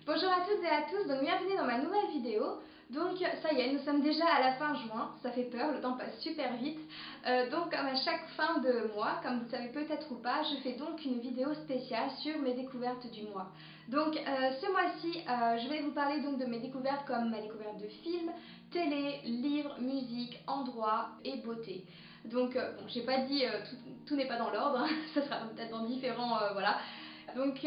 Bonjour à toutes et à tous, donc bienvenue dans ma nouvelle vidéo. Donc ça y est, nous sommes déjà à la fin juin, ça fait peur, le temps passe super vite. Donc comme à chaque fin de mois, comme vous le savez peut-être ou pas, je fais donc une vidéo spéciale sur mes découvertes du mois. Donc ce mois-ci, je vais vous parler donc de mes découvertes comme ma découverte de films, télé, livres, musique, endroits et beauté. Donc bon, j'ai pas dit tout n'est pas dans l'ordre, hein, ça sera peut-être dans différents voilà. Donc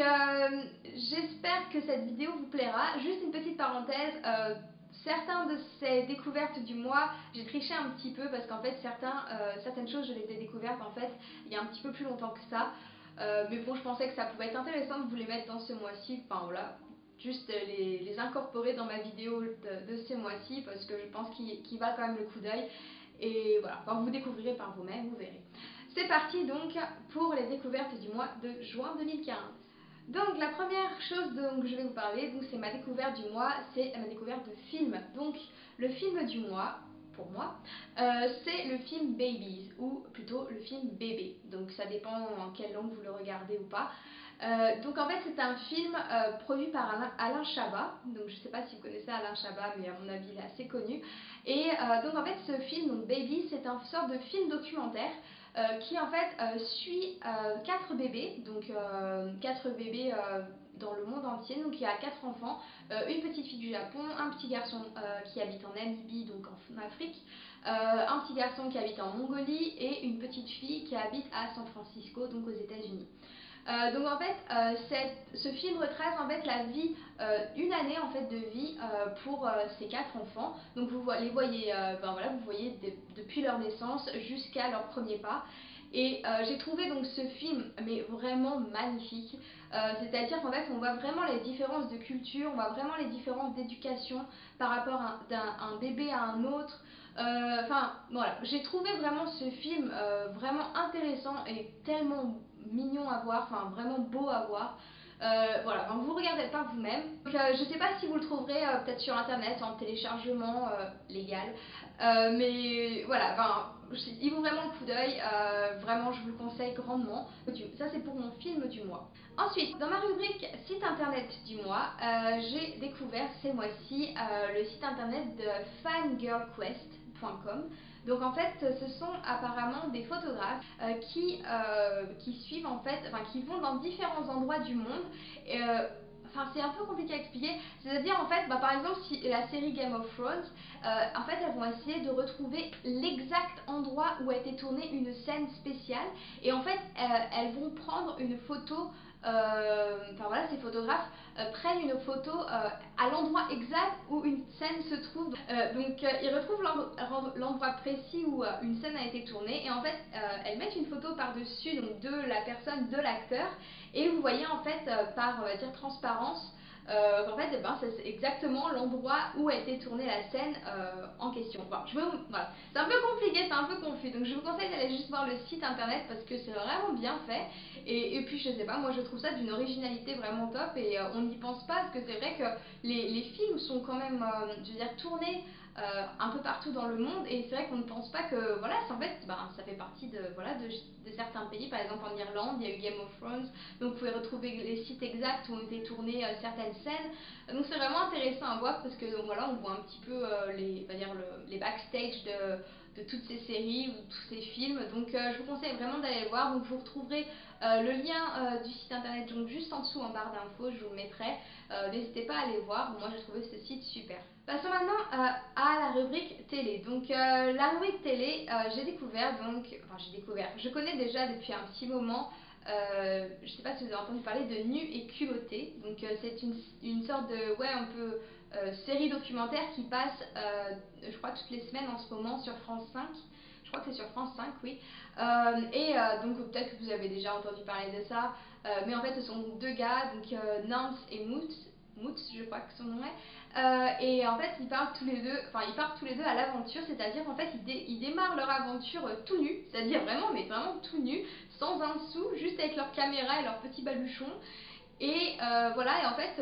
j'espère que cette vidéo vous plaira. Juste une petite parenthèse, certains de ces découvertes du mois, j'ai triché un petit peu parce qu'en fait certaines choses je les ai découvertes en fait il y a un petit peu plus longtemps que ça. Mais bon, je pensais que ça pouvait être intéressant de vous les mettre dans ce mois-ci, enfin voilà, juste les incorporer dans ma vidéo de ce mois-ci parce que je pense qu'il va quand même le coup d'œil. Et voilà, enfin, vous découvrirez par vous-même, vous verrez. C'est parti donc pour les découvertes du mois de juin 2015. Donc la première chose dont je vais vous parler, donc c'est ma découverte du mois, c'est ma découverte de film. Donc le film du mois, pour moi, c'est le film Babies, ou plutôt le film Bébé. Donc ça dépend en quelle langue vous le regardez ou pas. Donc en fait c'est un film produit par Alain Chabat. Donc je ne sais pas si vous connaissez Alain Chabat, mais à mon avis il est assez connu. Et donc en fait ce film, donc Babies, c'est un sorte de film documentaire qui en fait suit 4 bébés, donc 4 bébés dans le monde entier. Donc il y a 4 enfants, une petite fille du Japon, un petit garçon qui habite en Namibie, donc en Afrique, un petit garçon qui habite en Mongolie et une petite fille qui habite à San Francisco, donc aux États-Unis. Donc en fait, ce film retrace en fait la vie, une année en fait de vie pour ces 4 enfants. Donc vous les voyez, ben voilà, vous voyez depuis leur naissance jusqu'à leur premier pas. Et j'ai trouvé donc ce film mais vraiment magnifique. C'est-à-dire qu'en fait on voit vraiment les différences de culture, on voit vraiment les différences d'éducation par rapport d'un bébé à un autre. Enfin voilà, j'ai trouvé vraiment ce film vraiment intéressant et tellement mignon à voir, enfin vraiment beau à voir. Voilà, donc vous regardez par vous-même. Je sais pas si vous le trouverez peut-être sur internet en téléchargement légal, mais voilà, enfin, il vaut vraiment le coup d'œil, vraiment je vous le conseille grandement. Ça c'est pour mon film du mois. Ensuite, dans ma rubrique site internet du mois, j'ai découvert ces mois-ci le site internet de fangirlquest.com. Donc en fait, ce sont apparemment des photographes qui suivent en fait, enfin qui vont dans différents endroits du monde. Enfin, c'est un peu compliqué à expliquer. C'est-à-dire, en fait, par exemple, si la série Game of Thrones, en fait, elles vont essayer de retrouver l'exact endroit où a été tournée une scène spéciale. Et en fait, elles vont prendre une photo. Enfin voilà, ces photographes prennent une photo à l'endroit exact où une scène se trouve. Donc ils retrouvent l'endroit précis où une scène a été tournée et en fait elles mettent une photo par-dessus donc de la personne, de l'acteur, et vous voyez en fait par on va dire transparence qu'en fait c'est exactement l'endroit où a été tournée la scène en question. Voilà, voilà. C'est un peu compliqué, c'est un peu confus, donc je vous conseille d'aller juste voir le site internet parce que c'est vraiment bien fait. Et puis je sais pas, moi je trouve ça d'une originalité vraiment top et on n'y pense pas parce que c'est vrai que les films sont quand même, je veux dire, tournés un peu partout dans le monde et c'est vrai qu'on ne pense pas que voilà, en fait ça fait partie de, voilà, de certains pays. Par exemple en Irlande il y a eu Game of Thrones, donc vous pouvez retrouver les sites exacts où ont été tournées certaines scènes. Donc c'est vraiment intéressant à voir parce que donc, voilà, on voit un petit peu les backstage de toutes ces séries ou tous ces films. Donc je vous conseille vraiment d'aller le voir. Donc vous retrouverez le lien du site internet donc juste en dessous en barre d'infos, je vous le mettrai. N'hésitez pas à aller voir, moi j'ai trouvé ce site super. Passons maintenant à la rubrique télé. Donc la rubrique télé, je connais déjà depuis un petit moment. Je sais pas si vous avez entendu parler de Nu et culotté. Donc c'est une sorte de un peu série documentaire qui passe je crois toutes les semaines en ce moment sur France 5. Je crois que c'est sur France 5, oui. Donc peut-être que vous avez déjà entendu parler de ça. Mais en fait ce sont 2 gars, donc Nance et Moots, je crois que son nom est. Et en fait, ils partent tous les deux à l'aventure, c'est-à-dire en fait, ils démarrent leur aventure tout nus, c'est-à-dire vraiment, mais vraiment tout nus, sans un sou, juste avec leur caméra et leur petit baluchon. Et voilà, et en fait,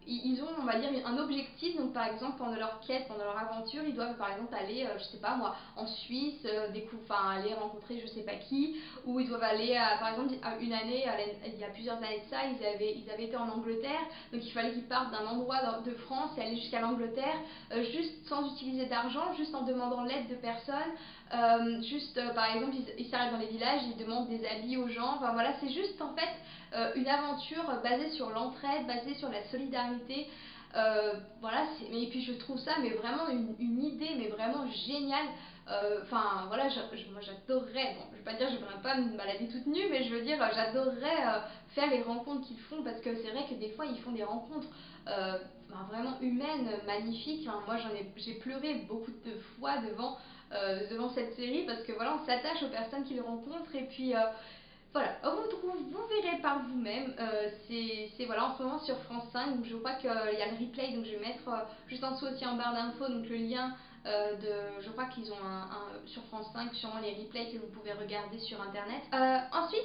ils ont, on va dire, un objectif. Donc par exemple, pendant leur quête, pendant leur aventure, ils doivent par exemple aller, je sais pas moi, en Suisse, enfin aller rencontrer je sais pas qui, ou ils doivent aller, par exemple, une année, il y a plusieurs années de ça, ils avaient été en Angleterre, donc il fallait qu'ils partent d'un endroit de France et aller jusqu'à l'Angleterre, juste sans utiliser d'argent, juste en demandant l'aide de personnes, par exemple, ils s'arrêtent dans les villages, ils demandent des habits aux gens, enfin voilà, c'est juste en fait une aventure basée sur l'entraide, basée sur la solidarité. Voilà, et puis je trouve ça mais vraiment une idée mais vraiment géniale. Enfin voilà, moi j'adorerais, bon je vais pas dire je ne voudrais pas me balader toute nue, mais je veux dire j'adorerais faire les rencontres qu'ils font, parce que c'est vrai que des fois ils font des rencontres vraiment humaines, magnifiques. Hein. Moi j'ai pleuré beaucoup de fois devant cette série, parce que voilà, on s'attache aux personnes qu'ils rencontrent, et puis voilà, vous verrez par vous-même. C'est voilà, en ce moment sur France 5, donc je crois qu'il y a le replay, donc je vais mettre juste en dessous aussi en barre d'infos, donc le lien je crois qu'ils ont sur France 5 sûrement les replays que vous pouvez regarder sur internet. Ensuite,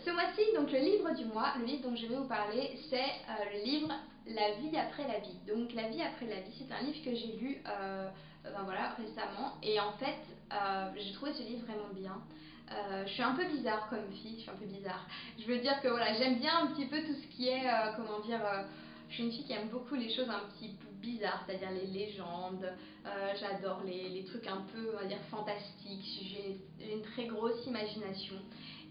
ce mois-ci, donc le livre du mois, le livre dont je vais vous parler, c'est le livre La vie après la vie. Donc La vie après la vie, c'est un livre que j'ai lu voilà, récemment, et en fait j'ai trouvé ce livre vraiment bien. Je suis un peu bizarre comme fille, je suis un peu bizarre. Je veux dire que voilà, j'aime bien un petit peu tout ce qui est, comment dire, je suis une fille qui aime beaucoup les choses un petit peu bizarres, c'est-à-dire les légendes. J'adore les trucs un peu, on va dire, fantastiques. J'ai une très grosse imagination.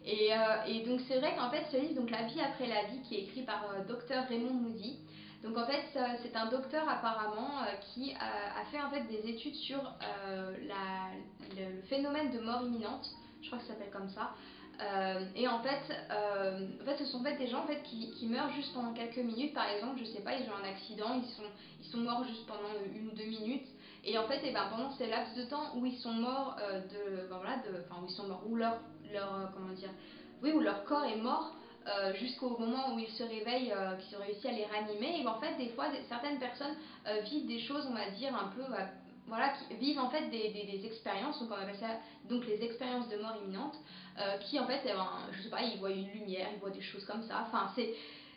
Et donc c'est vrai qu'en fait ce livre, donc La vie après la vie, qui est écrit par Dr Raymond Moody. Donc en fait c'est un docteur apparemment qui a fait en fait des études sur le phénomène de mort imminente, je crois que ça s'appelle comme ça. Et en fait, ce sont en fait des gens en fait qui meurent juste pendant quelques minutes, par exemple, je sais pas, ils ont un accident, ils sont morts juste pendant 1 ou 2 minutes, et en fait, pendant ces laps de temps où ils sont morts, où ils sont morts, où comment dire, oui, où leur corps est mort, jusqu'au moment où ils se réveillent, qu'ils ont réussi à les ranimer. Et en fait, des fois, certaines personnes vivent des choses, on va dire, un peu, voilà, qui vivent en fait des expériences, donc on appelle ça donc les expériences de mort imminente, qui en fait, je sais pas, ils voient une lumière, ils voient des choses comme ça. Enfin,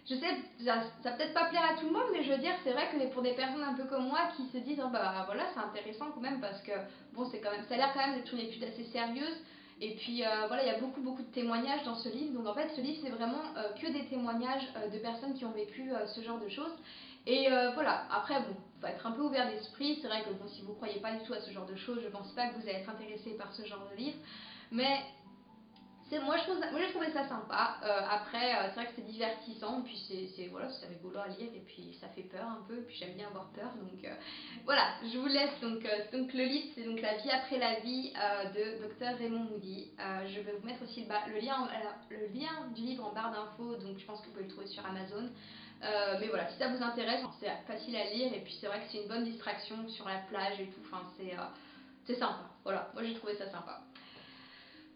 je sais, ça peut-être pas plaire à tout le monde, mais je veux dire, c'est vrai que pour des personnes un peu comme moi qui se disent, oh, bah voilà, c'est intéressant quand même, parce que bon, c'est quand même, ça a l'air quand même d'être une étude assez sérieuse. Et puis voilà, il y a beaucoup de témoignages dans ce livre. Donc en fait, ce livre, c'est vraiment que des témoignages de personnes qui ont vécu ce genre de choses. Et voilà, après, bon, faut être un peu ouvert d'esprit. C'est vrai que bon, si vous croyez pas du tout à ce genre de choses, je pense pas que vous allez être intéressé par ce genre de livre. Mais moi j'ai trouvé ça sympa. Après, c'est vrai que c'est divertissant, et puis voilà, c'est rigolo à lire, et puis ça fait peur un peu, et puis j'aime bien avoir peur, donc voilà, je vous laisse. Donc le livre, c'est donc La vie après la vie de Dr Raymond Moody. Je vais vous mettre aussi le lien du livre en barre d'infos, donc je pense que vous pouvez le trouver sur Amazon. Mais voilà, si ça vous intéresse, c'est facile à lire, et puis c'est vrai que c'est une bonne distraction sur la plage et tout. Enfin, c'est sympa. Voilà, moi j'ai trouvé ça sympa.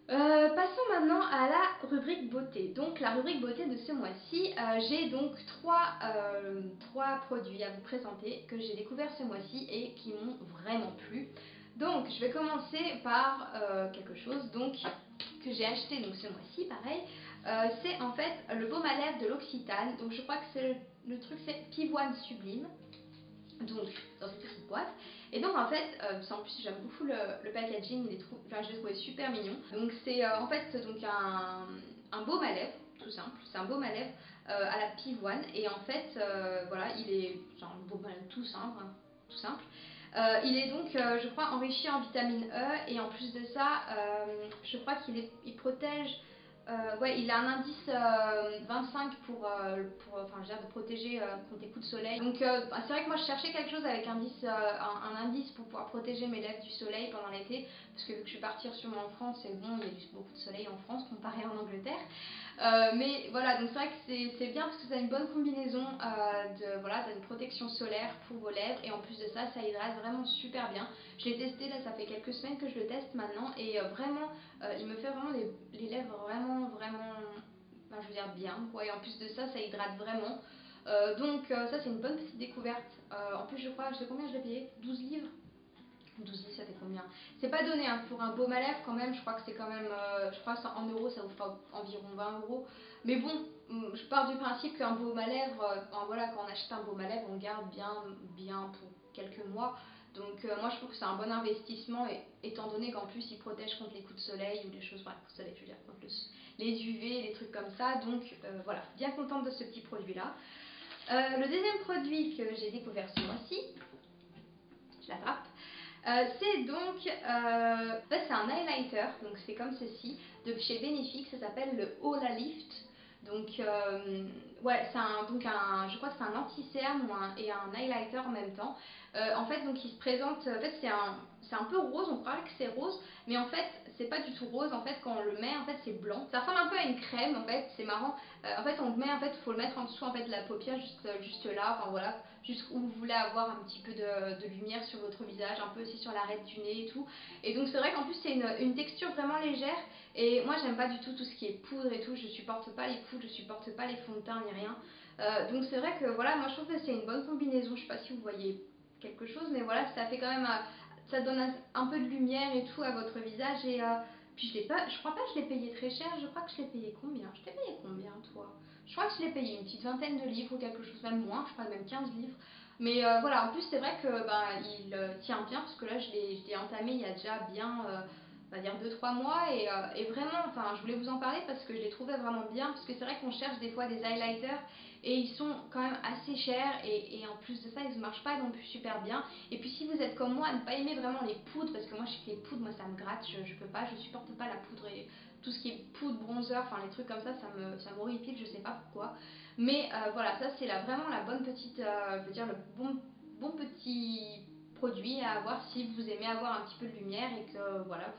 Passons maintenant à la rubrique beauté. Donc la rubrique beauté de ce mois-ci, j'ai donc trois produits à vous présenter que j'ai découverts ce mois-ci et qui m'ont vraiment plu. Donc je vais commencer par quelque chose donc que j'ai acheté donc ce mois-ci, pareil. C'est en fait le baume à lèvres de l'Occitane. Donc je crois que c'est le truc, c'est Pivoine Sublime, donc dans une petite boîte. Et donc en fait, en plus j'aime beaucoup le packaging, je l'ai trouvé super mignon. Donc c'est en fait donc un baume à lèvres, tout simple. C'est un baume à lèvres à la pivoine, et en fait voilà, c'est un baume à lèvres tout simple, hein, tout simple. Il est donc, je crois, enrichi en vitamine E, et en plus de ça, je crois il protège. Ouais, il a un indice 25 enfin, je veux dire, de protéger contre les coups de soleil. Donc, c'est vrai que moi je cherchais quelque chose avec un indice pour pouvoir protéger mes lèvres du soleil pendant l'été, parce que vu que je suis partie sûrement en France, c'est bon, il y a beaucoup de soleil en France comparé en Angleterre. Mais voilà, donc c'est vrai que c'est bien, parce que ça a une bonne combinaison voilà, t'as une protection solaire pour vos lèvres, et en plus de ça, ça hydrate vraiment super bien. Je l'ai testé, là ça fait quelques semaines que je le teste maintenant, et vraiment il me fait vraiment les lèvres vraiment, je veux dire bien quoi, et en plus de ça, ça hydrate vraiment. Donc ça, c'est une bonne petite découverte. En plus, je sais combien je l'ai payé, 12 livres. 12 livres, ça fait combien? C'est pas donné, hein, pour un baume à lèvres quand même. Je crois que c'est quand même, je crois que en euros ça vous fera environ 20 euros. Mais bon, je pars du principe qu'un baume à lèvres, enfin, voilà, quand on achète un baume à lèvres, on le garde bien pour quelques mois. Donc moi je trouve que c'est un bon investissement étant donné qu'en plus il protège contre les coups de soleil ou des choses, enfin les coups de soleil je veux dire, contre les UV, les trucs comme ça. Donc voilà, bien contente de ce petit produit là. Le deuxième produit que j'ai découvert ce mois-ci, je l'attrape. C'est donc, en fait c'est un highlighter, donc c'est comme ceci, de chez Benefix, ça s'appelle le Hola Lift. Donc ouais, c'est je crois que c'est un anti-cerne et un highlighter en même temps. En fait donc il se présente, en fait c'est un peu rose, on croirait que c'est rose, mais en fait c'est pas du tout rose. En fait quand on le met, en fait c'est blanc. Ça ressemble un peu à une crème en fait, c'est marrant. En fait on le met, en fait faut le mettre en dessous en fait de la paupière, juste là, enfin voilà, jusqu'où vous voulez avoir un petit peu de lumière sur votre visage, un peu aussi sur l'arête du nez et tout. Et donc c'est vrai qu'en plus c'est une texture vraiment légère. Et moi j'aime pas du tout ce qui est poudre et tout, je supporte pas les poudres, je supporte pas les fonds de teint ni rien. Donc c'est vrai que voilà, moi je trouve que c'est une bonne combinaison, je sais pas si vous voyez quelque chose, mais voilà, ça fait quand même, ça donne un peu de lumière et tout à votre visage. Et puis je crois pas que je l'ai payé très cher, je crois que je l'ai payé combien? Je t'ai payé combien toi? Je crois que je l'ai payé une petite vingtaine de livres ou quelque chose, même moins, je crois même 15 livres. Mais voilà, en plus c'est vrai que il tient bien parce que là je l'ai entamé il y a déjà bien, on va dire 2-3 mois. Et vraiment, enfin je voulais vous en parler parce que je les trouvais vraiment bien, parce que c'est vrai qu'on cherche des fois des highlighters et ils sont quand même assez chers, et en plus de ça ils ne marchent pas non plus super bien. Et puis si vous êtes comme moi à ne pas aimer vraiment les poudres, parce que moi je sais que les poudres, moi ça me gratte, je peux pas, je supporte pas la poudre, et tout ce qui est poudre, bronzer, enfin les trucs comme ça m'horripile, je sais pas pourquoi. Mais voilà, ça c'est vraiment la bonne petite, je veux dire le bon petit produit à avoir si vous aimez avoir un petit peu de lumière et que voilà,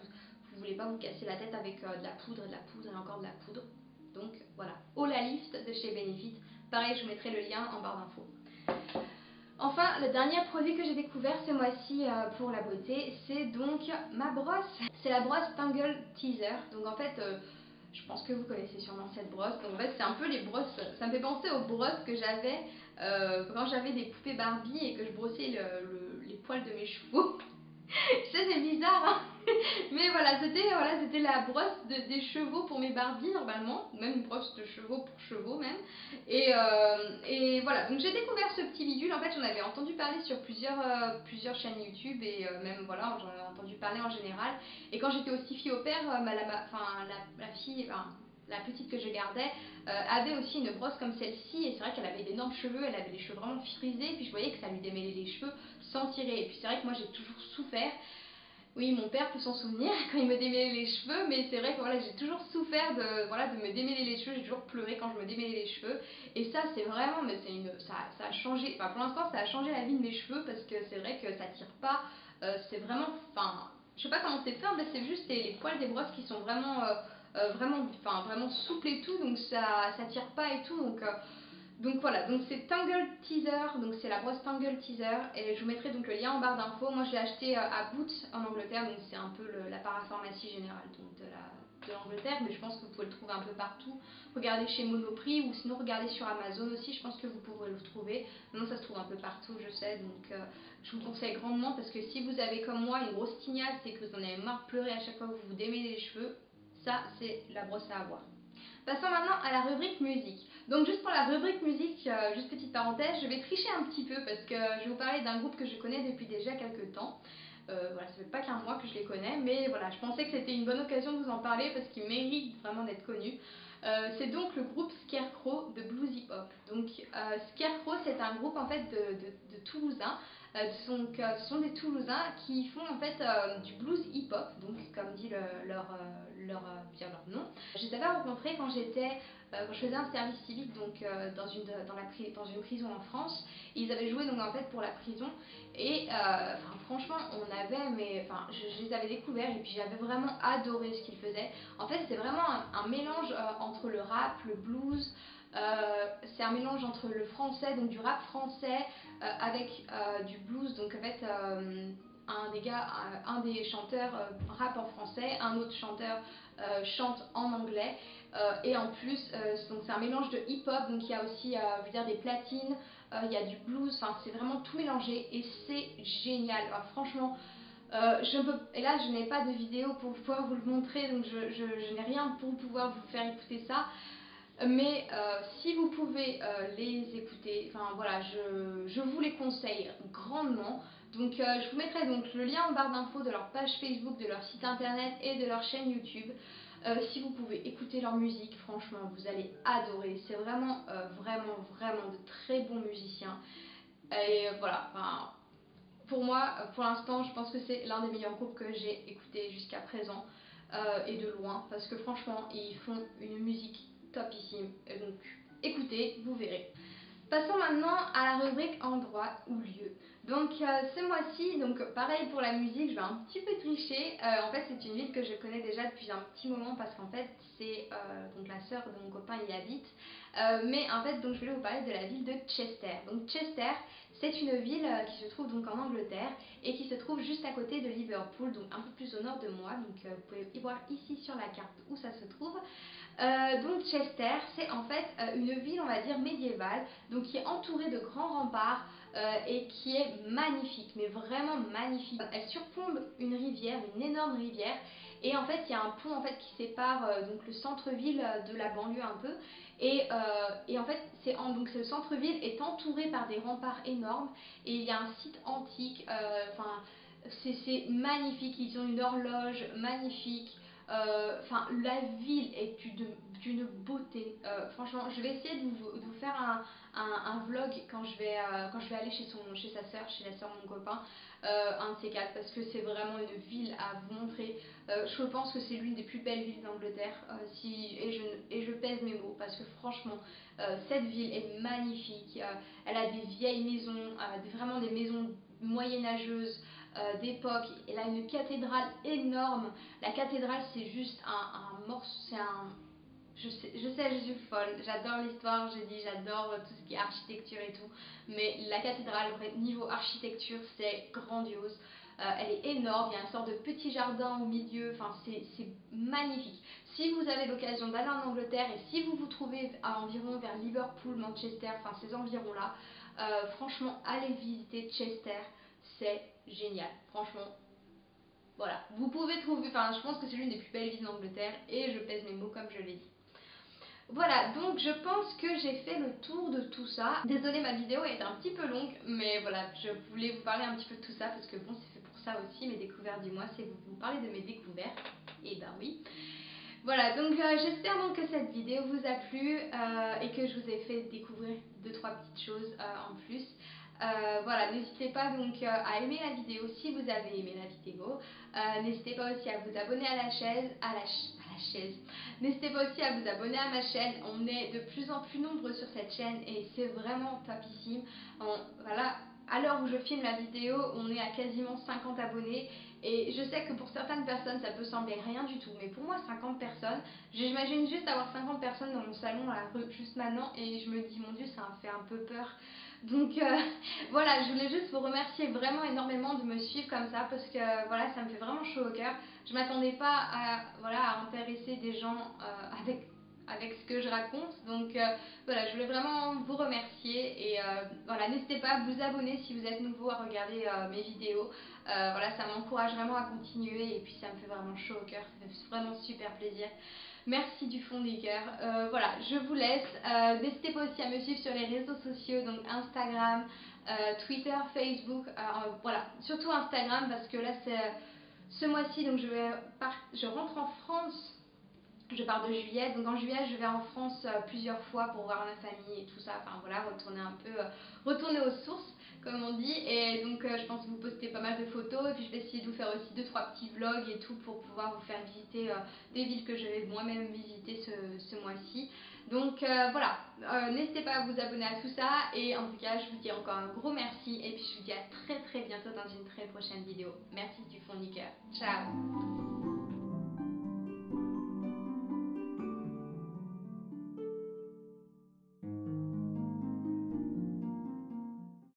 vous voulez pas vous casser la tête avec de la poudre et de la poudre et encore de la poudre. Donc voilà, Hola Lift de chez Benefit. Pareil, je vous mettrai le lien en barre d'infos. Enfin, le dernier produit que j'ai découvert ce mois-ci pour la beauté, c'est donc ma brosse. C'est la brosse Tangle Teaser. Donc en fait, je pense que vous connaissez sûrement cette brosse. Donc en fait, c'est un peu les brosses, ça me fait penser aux brosses que j'avais quand j'avais des poupées Barbie et que je brossais les poils de mes chevaux. Je sais, c'est bizarre, hein. Mais voilà, c'était la brosse des chevaux pour mes Barbies normalement, même une brosse de chevaux pour chevaux même. Et voilà, donc j'ai découvert ce petit bidule. En fait, j'en avais entendu parler sur plusieurs chaînes YouTube, et même voilà, j'en ai entendu parler en général. Et quand j'étais aussi fille au père, la fille, enfin, la petite que je gardais avait aussi une brosse comme celle-ci, et c'est vrai qu'elle avait d'énormes cheveux, elle avait les cheveux vraiment frisés, et puis je voyais que ça lui démêlait les cheveux sans tirer. Et puis c'est vrai que moi j'ai toujours souffert. Oui, mon père peut s'en souvenir quand il me démêlait les cheveux, mais c'est vrai que voilà, j'ai toujours souffert de me démêler les cheveux, j'ai toujours pleuré quand je me démêlais les cheveux. Et ça, c'est vraiment, mais ça a changé, enfin pour l'instant, ça a changé la vie de mes cheveux, parce que c'est vrai que ça tire pas, c'est vraiment, enfin, je sais pas comment c'est fait, mais c'est juste les poils des brosses qui sont vraiment souples et tout, donc ça tire pas et tout, donc voilà, donc c'est Tangle Teaser, donc c'est la brosse Tangle Teaser, et je vous mettrai donc le lien en barre d'infos. Moi je l'ai acheté à Boots en Angleterre, donc c'est un peu la parapharmacie générale donc de l'Angleterre, mais je pense que vous pouvez le trouver un peu partout. Regardez chez Monoprix, ou sinon regardez sur Amazon aussi, je pense que vous pourrez le trouver. Maintenant ça se trouve un peu partout, je sais, donc je vous le conseille grandement, parce que si vous avez comme moi une grosse tignasse et que vous en avez marre de pleurer à chaque fois que vous vous démêlez les cheveux, ça c'est la brosse à avoir. Passons maintenant à la rubrique musique. Donc juste pour la rubrique musique, juste petite parenthèse, je vais tricher un petit peu parce que je vais vous parler d'un groupe que je connais depuis déjà quelques temps. Voilà, ça fait pas qu'un mois que je les connais, mais voilà, je pensais que c'était une bonne occasion de vous en parler parce qu'ils méritent vraiment d'être connus. C'est donc le groupe Scarecrow de Blues Hip Hop. Donc Scarecrow, c'est un groupe en fait de Toulousains. Ce sont des Toulousains qui font en fait du blues hip hop, donc comme dit leur nom. Je les avais rencontrés quand je faisais un service civique, donc dans une prison en France. Ils avaient joué donc en fait pour la prison, et franchement je les avais découverts, et puis j'avais vraiment adoré ce qu'ils faisaient. En fait c'était vraiment un mélange entre le rap, le blues. C'est un mélange entre le français, donc du rap français, avec du blues. Donc en fait un des chanteurs rappe en français, un autre chanteur chante en anglais, et en plus donc c'est un mélange de hip hop, donc il y a aussi je veux dire des platines, il y a du blues, enfin c'est vraiment tout mélangé, et c'est génial. Alors, franchement et là je n'ai pas de vidéo pour pouvoir vous le montrer, donc je n'ai rien pour pouvoir vous faire écouter ça. Mais si vous pouvez les écouter, enfin voilà, je vous les conseille grandement. Donc je vous mettrai donc le lien en barre d'infos de leur page Facebook, de leur site internet et de leur chaîne YouTube. Si vous pouvez écouter leur musique, franchement vous allez adorer. C'est vraiment vraiment de très bons musiciens. Et voilà, enfin, pour moi, pour l'instant, je pense que c'est l'un des meilleurs groupes que j'ai écouté jusqu'à présent, et de loin, parce que franchement, ils font une musique topissime. Et donc, écoutez, vous verrez. Passons maintenant à la rubrique endroit ou lieu. Donc ce mois-ci, donc pareil pour la musique, je vais un petit peu tricher. En fait, c'est une ville que je connais déjà depuis un petit moment parce qu'en fait, c'est donc la sœur de mon copain y habite. Mais en fait, donc je voulais vous parler de la ville de Chester. Donc Chester, c'est une ville qui se trouve donc en Angleterre et qui se trouve juste à côté de Liverpool, donc un peu plus au nord de moi. Donc vous pouvez y voir ici sur la carte où ça se trouve. Donc Chester, c'est en fait une ville, on va dire, médiévale, donc qui est entourée de grands remparts et qui est magnifique, mais vraiment magnifique. Elle surplombe une rivière, une énorme rivière, et en fait il y a un pont en fait qui sépare donc le centre-ville de la banlieue un peu, et en fait donc ce centre-ville est entouré par des remparts énormes, et il y a un site antique, enfin c'est magnifique, ils ont une horloge magnifique. Enfin, la ville est d'une beauté. Franchement, je vais essayer de vous faire un vlog quand je vais aller chez sa sœur, chez la sœur de mon copain, un de ces quatre, parce que c'est vraiment une ville à vous montrer. Je pense que c'est l'une des plus belles villes d'Angleterre, et je pèse mes mots, parce que franchement, cette ville est magnifique. Elle a des vieilles maisons, vraiment des maisons moyenâgeuses d'époque. Elle a une cathédrale énorme. La cathédrale, c'est juste un morceau, c'est un... je sais, je suis folle, j'adore l'histoire, j'ai dit, j'adore tout ce qui est architecture et tout, mais la cathédrale, niveau architecture, c'est grandiose. Elle est énorme, il y a un sort de petit jardin au milieu, enfin c'est magnifique. Si vous avez l'occasion d'aller en Angleterre et si vous vous trouvez à environ vers Liverpool, Manchester, enfin ces environs-là, franchement, allez visiter Chester, c'est génial. Franchement, voilà. Vous pouvez trouver, enfin, je pense que c'est l'une des plus belles villes d'Angleterre et je pèse mes mots comme je l'ai dit. Voilà, donc je pense que j'ai fait le tour de tout ça. Désolée, ma vidéo est un petit peu longue, mais voilà, je voulais vous parler un petit peu de tout ça parce que bon, c'est fait pour ça aussi, mes découvertes du mois, c'est vous parler de mes découvertes. Et ben oui. Voilà, donc j'espère donc que cette vidéo vous a plu et que je vous ai fait découvrir deux trois petites choses en plus. Voilà, n'hésitez pas donc à aimer la vidéo si vous avez aimé la vidéo. N'hésitez pas aussi à vous abonner à la chaise, à la chaise. N'hésitez pas aussi à vous abonner à ma chaîne. On est de plus en plus nombreux sur cette chaîne et c'est vraiment topissime. Voilà, à l'heure où je filme la vidéo, on est à quasiment 50 abonnés. Et je sais que pour certaines personnes, ça peut sembler rien du tout. Mais pour moi, 50 personnes, j'imagine juste avoir 50 personnes dans mon salon dans la rue juste maintenant. Et je me dis, mon Dieu, ça me fait un peu peur. Donc voilà, je voulais juste vous remercier vraiment énormément de me suivre comme ça. Parce que voilà, ça me fait vraiment chaud au cœur. Je m'attendais pas à, voilà, à intéresser des gens avec ce que je raconte. Donc voilà, je voulais vraiment vous remercier et voilà, n'hésitez pas à vous abonner si vous êtes nouveau à regarder mes vidéos. Voilà, ça m'encourage vraiment à continuer et puis ça me fait vraiment chaud au cœur, ça fait vraiment super plaisir. Merci du fond du cœur. Voilà, je vous laisse. N'hésitez pas aussi à me suivre sur les réseaux sociaux, donc Instagram, Twitter, Facebook. Voilà, surtout Instagram parce que là c'est ce mois-ci, donc je rentre en France. Je pars de juillet, donc en juillet je vais en France plusieurs fois pour voir ma famille et tout ça, enfin voilà, retourner un peu, retourner aux sources comme on dit, et donc je pense vous poster pas mal de photos, et puis je vais essayer de vous faire aussi 2-3 petits vlogs et tout pour pouvoir vous faire visiter des villes que je vais moi-même visiter ce mois-ci. Donc voilà, n'hésitez pas à vous abonner à tout ça, et en tout cas je vous dis encore un gros merci, et puis je vous dis à très très bientôt dans une très prochaine vidéo. Merci du fond du cœur, ciao.